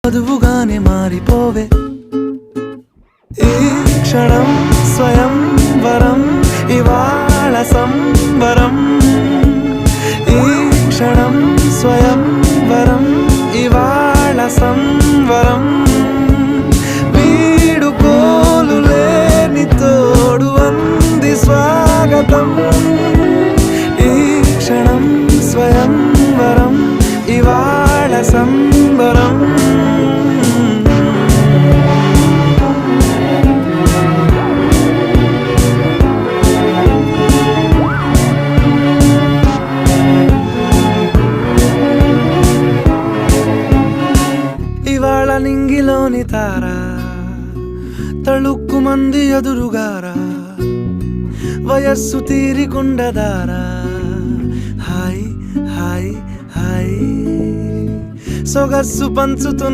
వధువుగానే మారిపోవే ఈ క్షణం స్వయం వరం ఇవాళ సంబరం ఈ క్షణం స్వయం వరం ఇవాళ సంవరం వీడుకోలు లేని తోడు అంది స్వాగతం ఈ క్షణం స్వయం వరం ఇవాళ సంబరం ఇవాళ నింగిలోని తారా తళుక్కు మంది ఎదురుగారా వయస్సు తీరికుండదారా హాయ్ హాయ్ హాయ్ సొగస్సు పంచుతున్న